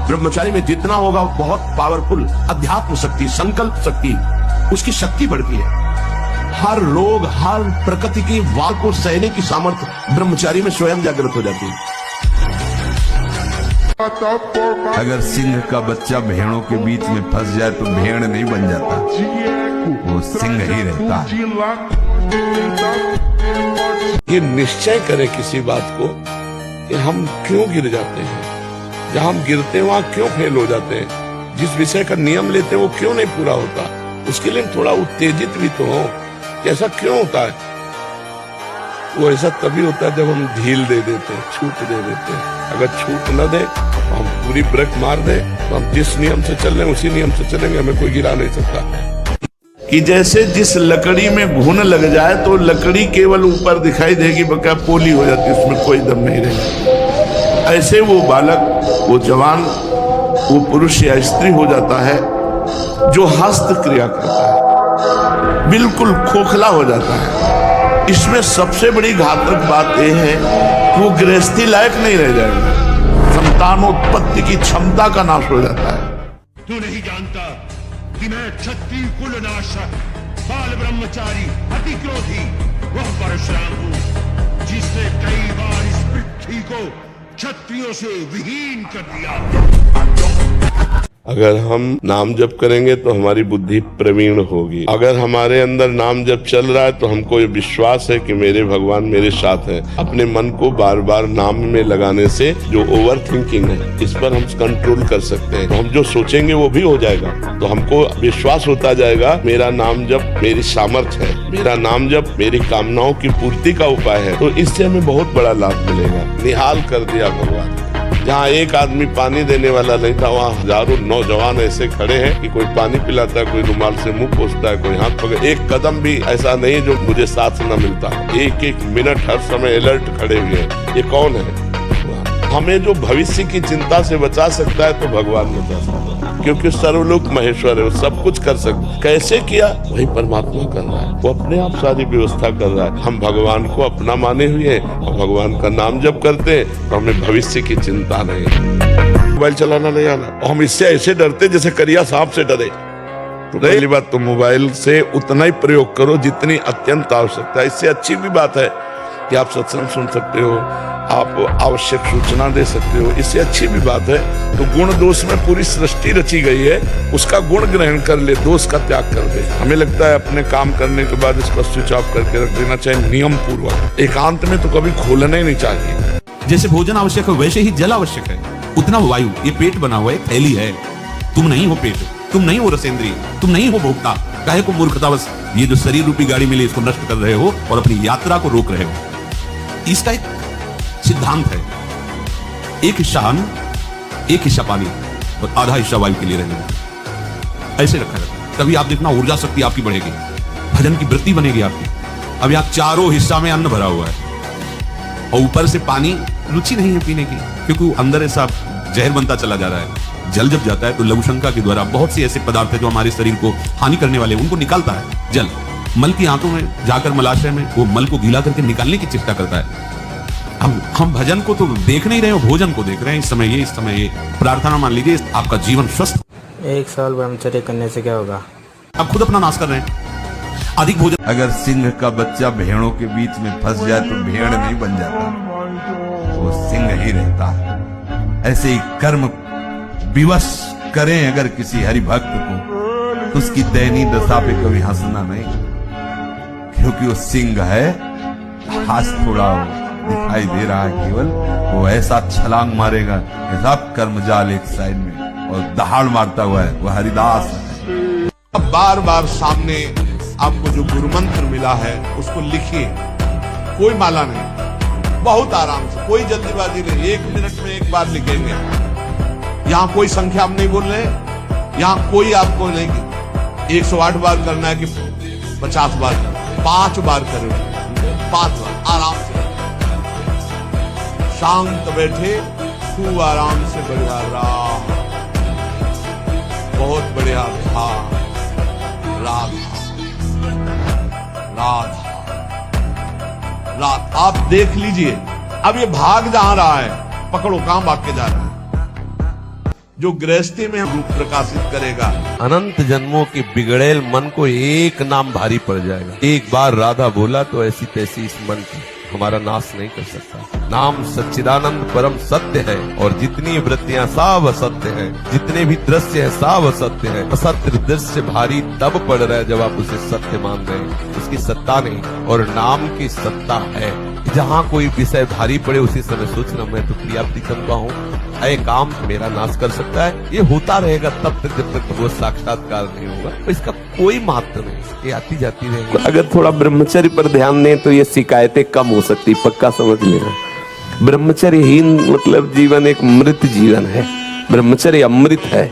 ब्रह्मचारी में जितना होगा बहुत पावरफुल अध्यात्म शक्ति, संकल्प शक्ति, उसकी शक्ति बढ़ती है। हर रोग, हर प्रकृति की वार को सहने की सामर्थ्य ब्रह्मचारी में स्वयं जागृत हो जाती है। अगर सिंह का बच्चा भेड़ों के बीच में फंस जाए तो भेड़ नहीं बन जाता, वो सिंह ही रहता है। ये निश्चय करें किसी बात को कि हम क्यों गिर जाते हैं, जहां हम गिरते हैं वहां क्यों फेल हो जाते हैं, जिस विषय का नियम लेते हैं वो क्यों नहीं पूरा होता, उसके लिए थोड़ा उत्तेजित भी तो हो कि ऐसा क्यों होता है। वो ऐसा तभी होता है जब हम ढील दे देते हैं, छूट दे देते हैं। अगर छूट न दे, हम पूरी ब्रेक मार दे, तो हम जिस नियम से चल रहे हैं उसी नियम से चलेंगे, हमें कोई गिरा नहीं सकता। कि जैसे जिस लकड़ी में घुन लग जाए तो लकड़ी केवल ऊपर दिखाई देगी, बका पोली हो जाती है, उसमें कोई दम नहीं रहेगा। ऐसे वो बालक, वो जवान, वो पुरुष या स्त्री हो जाता है जो हस्त क्रिया करता है, बिल्कुल खोखला हो जाता है। इसमें सबसे बड़ी घातक बात यह है कि वो गृहस्थी लायक नहीं रह जाएगा, संतानोत्पत्ति की क्षमता का नाश हो जाता है। तू नहीं जानता कि मैं क्षत्रिय कुल नाशक, बाल ब्रह्मचारी, अति क्रोधी वह परशुराम हूं जिसने कई बार इस पृथ्वी को क्षत्रियों से विहीन कर दिया। अगर हम नाम जप करेंगे तो हमारी बुद्धि प्रवीण होगी। अगर हमारे अंदर नाम जप चल रहा है तो हमको ये विश्वास है कि मेरे भगवान मेरे साथ हैं। अपने मन को बार बार नाम में लगाने से जो ओवर थिंकिंग है, इस पर हम कंट्रोल कर सकते हैं। तो हम जो सोचेंगे वो भी हो जाएगा, तो हमको विश्वास होता जाएगा मेरा नाम जप मेरी सामर्थ्य है, मेरा नाम जप मेरी कामनाओं की पूर्ति का उपाय है। तो इससे हमें बहुत बड़ा लाभ मिलेगा। निहाल कर दिया भगवान। जहाँ एक आदमी पानी देने वाला नहीं था, वहाँ हजारों नौजवान ऐसे खड़े हैं कि कोई पानी पिलाता है, कोई रुमाल से मुंह पोंछता है, कोई हाथ पकड़। एक कदम भी ऐसा नहीं जो मुझे साथ न मिलता। एक एक मिनट हर समय अलर्ट खड़े हुए हैं। ये कौन है? हमें जो भविष्य की चिंता से बचा सकता है तो भगवान बचा सकता है, क्योंकि सर्वलोक महेश्वर है, वो सब कुछ कर सकता है। कैसे किया वही परमात्मा कर रहा है, वो अपने आप सारी व्यवस्था कर रहा है। हम भगवान को अपना माने हुए हैं और भगवान का नाम जप करते हैं तो हमें भविष्य की चिंता नहीं। मोबाइल चलाना नहीं आना, और हम इससे ऐसे डरते जैसे करिया सांप से डरे। तो पहली बात तो मोबाइल से उतना ही प्रयोग करो जितनी अत्यंत आवश्यकता है। इससे अच्छी भी बात है कि आप सत्संग सुन सकते हो, आप आवश्यक सूचना दे सकते हो, इससे अच्छी भी बात है। तो गुण दोष में पूरी सृष्टि रची गई है, उसका गुण ग्रहण कर ले, दोष का त्याग कर दे। हमें लगता है अपने काम करने के बाद इसका स्विच ऑफ करके रख देना चाहिए नियम पूर्वक। एकांत में तो कभी खोलना ही नहीं चाहिए। जैसे भोजन आवश्यक है वैसे ही जल आवश्यक है, उतना वायु। ये पेट बना हुआ एक थैली है, तुम नहीं हो पेट, तुम नहीं हो रसेंद्रिय, तुम नहीं हो भोक्ता। काहे को मूर्खतावश ये जो शरीर रूपी गाड़ी मिली इसको नष्ट कर रहे हो और अपनी यात्रा को रोक रहे हो। इसका एक सिद्धांत है, एक हिस्सा अन्न, एक हिस्सा पानी और आधा हिस्सा वायु के लिए रहने देना। ऐसे रखा जाता, तभी आप देखना ऊर्जा शक्ति आपकी बढ़ेगी, भजन की वृत्ति बनेगी आपकी। अब यहाँ चारों हिस्सा में अन्न भरा हुआ है और ऊपर से पानी, रुचि नहीं है पीने की, क्योंकि अंदर ऐसा जहर बनता चला जा रहा है। जल जब जाता है तो लघु शंका के द्वारा बहुत से ऐसे पदार्थ है जो हमारे शरीर को हानि करने वाले, उनको निकालता है जल। मल की आंतों में जाकर मलाशय में वो मल को गीला करके निकालने की चेष्टा करता है। हम भजन को तो देख नहीं रहे हो, भोजन को देख रहे हैं। इस समय ये प्रार्थना मान लीजिए, आपका जीवन स्वस्थ। 1 साल ब्रह्मचर्य करने से क्या होगा? आप खुद अपना नाश कर रहे हैं। अधिक भोजन, अगर सिंह का बच्चा भेड़ों के बीच में फंस जाए तो भेड़ नहीं बन जाता, वो सिंह ही रहता है। ऐसे ही कर्म विवश करें अगर किसी हरि भक्त को, तो उसकी दयनीय दशा पे कभी हंसना नहीं, क्योंकि वो सिंह है। हाथ थोड़ा दिखाई दे रहा है केवल, वो ऐसा छलांग मारेगा, ऐसा कर्म जाल एक साइड में और दहाड़ मारता हुआ है, वो हरिदास है। अब बार बार सामने आपको जो गुरु मंत्र मिला है उसको लिखिए, कोई माला नहीं, बहुत आराम से, कोई जल्दीबाजी नहीं, 1 मिनट में एक बार लिखेंगे। यहाँ कोई संख्या हम नहीं बोल रहे, यहाँ कोई आपको नहीं 108 बार करना है कि 50 बार, 5 बार करें, 5 बार आराम से, शांत बैठे, खूब आराम से बढ़िया राम, बहुत बढ़िया था, राधा राधा राधा। आप देख लीजिए, अब ये भाग जहां रहा है, पकड़ो, कहां भाग के जा रहा है। जो गृहस्थी में रूप प्रकाशित करेगा। अनंत जन्मों के बिगड़ेल मन को एक नाम भारी पड़ जाएगा। एक बार राधा बोला तो ऐसी तैसी इस मन की हमारा नाश नहीं कर सकता। नाम सच्चिदानंद परम सत्य है और जितनी वृत्तियां सब असत्य हैं, जितने भी दृश्य है सब असत्य है। असत्य दृश्य भारी तब पड़ रहा है जब आप उसे सत्य मान रहे हैं, उसकी सत्ता नहीं और नाम की सत्ता है। जहाँ कोई विषय भारी पड़े उसी समय सोचना मैं तो प्रिया प्रीतम का हूँ, ऐ काम मेरा नाश कर सकता है। ये होता रहेगा तब तक जब तक वो साक्षात्कार नहीं होगा, तो इसका कोई महत्व नहीं, ये आती जाती रहेगी। अगर थोड़ा ब्रह्मचर्य पर ध्यान दें तो ये शिकायतें कम हो सकती, पक्का समझ लेना। ब्रह्मचर्यहीन मतलब जीवन एक मृत जीवन है, ब्रह्मचर्य अमृत है।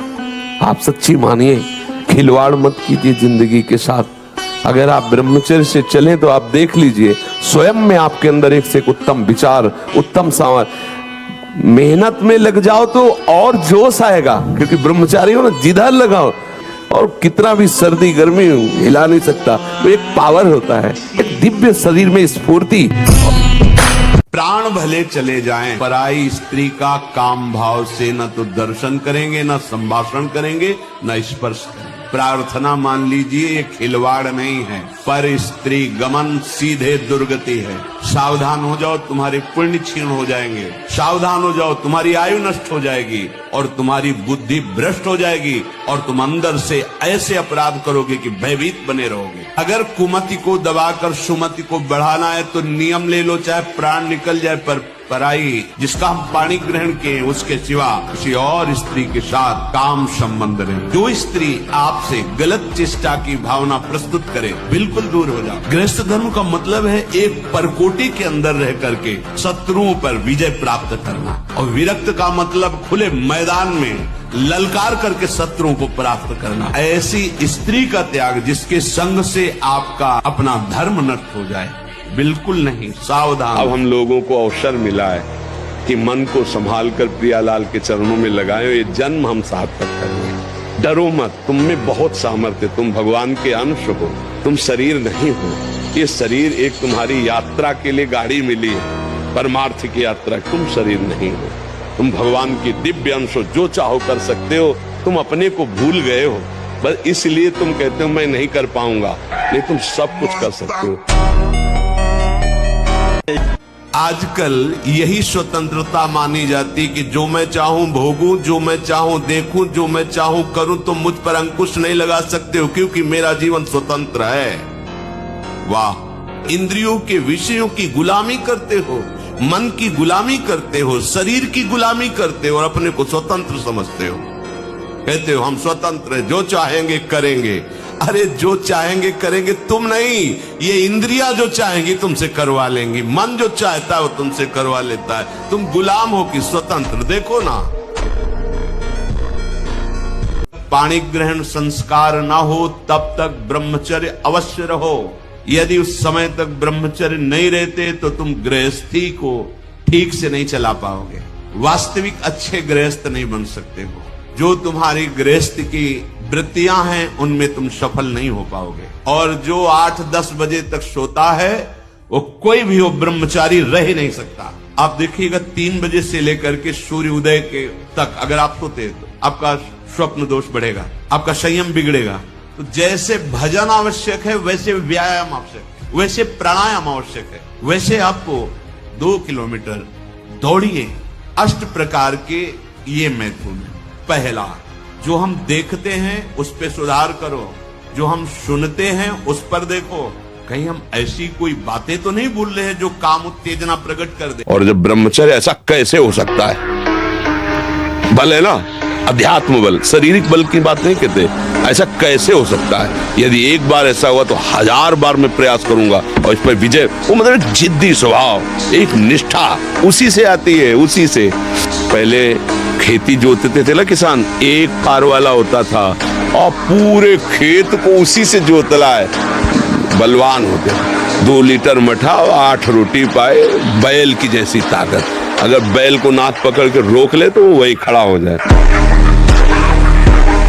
आप सच्ची मानिए, खिलवाड़ मत कीजिए जिंदगी के साथ। अगर आप ब्रह्मचर्य से चलें तो आप देख लीजिए स्वयं में आपके अंदर एक से एक उत्तम विचार, उत्तम सामर्थ। मेहनत में लग जाओ तो और जोश आएगा, क्योंकि ब्रह्मचारी हो ना, जिधर लगाओ और कितना भी सर्दी गर्मी हिला नहीं सकता। तो एक पावर होता है, एक दिव्य शरीर में स्फूर्ति। प्राण भले चले जाएं, पराई स्त्री का काम भाव से न तो दर्शन करेंगे, न संभाषण करेंगे, न स्पर्श करेंगे। प्रार्थना मान लीजिए ये खिलवाड़ नहीं है, पर स्त्री गमन सीधे दुर्गति है। सावधान हो जाओ, तुम्हारे पुण्य क्षीण हो जाएंगे। सावधान हो जाओ, तुम्हारी आयु नष्ट हो जाएगी और तुम्हारी बुद्धि भ्रष्ट हो जाएगी और तुम अंदर से ऐसे अपराध करोगे कि भयभीत बने रहोगे। अगर कुमति को दबाकर सुमति को बढ़ाना है तो नियम ले लो, चाहे प्राण निकल जाए, पर पराई जिसका हम पानी ग्रहण किए उसके सिवा किसी और स्त्री के साथ काम संबंध नहीं। जो स्त्री आपसे गलत चेष्टा की भावना प्रस्तुत करे, बिल्कुल दूर हो जाओ। गृहस्थ धर्म का मतलब है एक परकोटी के अंदर रह करके शत्रुओं पर विजय प्राप्त करना, और विरक्त का मतलब खुले मैदान में ललकार करके शत्रुओं को प्राप्त करना। ऐसी स्त्री का त्याग जिसके संग से आपका अपना धर्म नष्ट हो जाए, बिल्कुल नहीं। सावधान। अब हम लोगों को अवसर मिला है कि मन को संभाल कर प्रियालाल के चरणों में लगाएं, ये जन्म हम सार्थक करेंगे। डरो मत, तुम में बहुत सामर्थ्य, तुम भगवान के अंश हो, तुम शरीर नहीं हो। ये शरीर एक तुम्हारी यात्रा के लिए गाड़ी मिली है, परमार्थ की यात्रा, तुम शरीर नहीं हो। तुम भगवान की दिव्य अंश हो, जो चाहो कर सकते हो। तुम अपने को भूल गए हो, बस इसलिए तुम कहते हो मैं नहीं कर पाऊंगा, नहीं तुम सब कुछ कर सकते हो। आजकल यही स्वतंत्रता मानी जाती कि जो मैं चाहूं भोगूं, जो मैं चाहूं देखूं, जो मैं चाहूं करूं, तुम मुझ पर अंकुश नहीं लगा सकते हो क्योंकि मेरा जीवन स्वतंत्र है। वाह, इंद्रियों के विषयों की गुलामी करते हो, मन की गुलामी करते हो, शरीर की गुलामी करते हो और अपने को स्वतंत्र समझते हो। कहते हो हम स्वतंत्र हैं, जो चाहेंगे करेंगे। अरे जो चाहेंगे करेंगे तुम नहीं, ये इंद्रियां जो चाहेंगी तुमसे करवा लेंगी, मन जो चाहता है वो तुमसे करवा लेता है। तुम गुलाम हो कि स्वतंत्र? देखो ना, पाणी ग्रहण संस्कार ना हो तब तक ब्रह्मचर्य अवश्य रहो। यदि उस समय तक ब्रह्मचर्य नहीं रहते तो तुम गृहस्थी को ठीक से नहीं चला पाओगे, वास्तविक अच्छे गृहस्थ नहीं बन सकते हो। जो तुम्हारी गृहस्थ की वृत्तियां हैं उनमें तुम सफल नहीं हो पाओगे। और जो 8-10 बजे तक सोता है वो कोई भी हो ब्रह्मचारी रह ही नहीं सकता। आप देखिएगा 3 बजे से लेकर के सूर्य उदय के तक अगर आप सोते तो आपका स्वप्न दोष बढ़ेगा, आपका संयम बिगड़ेगा। तो जैसे भजन आवश्यक है वैसे व्यायाम आवश्यक है, वैसे प्राणायाम आवश्यक है, वैसे आपको 2 किलोमीटर दौड़िए। 8 प्रकार के ये महत्वपूर्ण है। पहला, जो हम देखते हैं उस पे सुधार करो, जो हम सुनते हैं उस पर देखो, कहीं हम ऐसी कोई बातें तो नहीं भूल रहे हैं जो काम उत्तेजना प्रकट कर दे। और जब ब्रह्मचर्य, ऐसा कैसे हो सकता है? बल है ना, अध्यात्म बल, शारीरिक बल की बात नहीं कहते। ऐसा कैसे हो सकता है? यदि एक बार ऐसा हुआ तो 1000 बार मैं प्रयास करूंगा और इस पर विजय। वो मतलब जिद्दी स्वभाव, एक निष्ठा उसी से आती है, उसी से। पहले खेती जोतते थे ना किसान, एक पार वाला होता था और पूरे खेत को उसी से जोतला है। बलवान होते, 2 लीटर मठा और 8 रोटी पाए, बैल की जैसी ताकत। अगर बैल को नाथ पकड़ के रोक ले तो वो वही खड़ा हो जाए।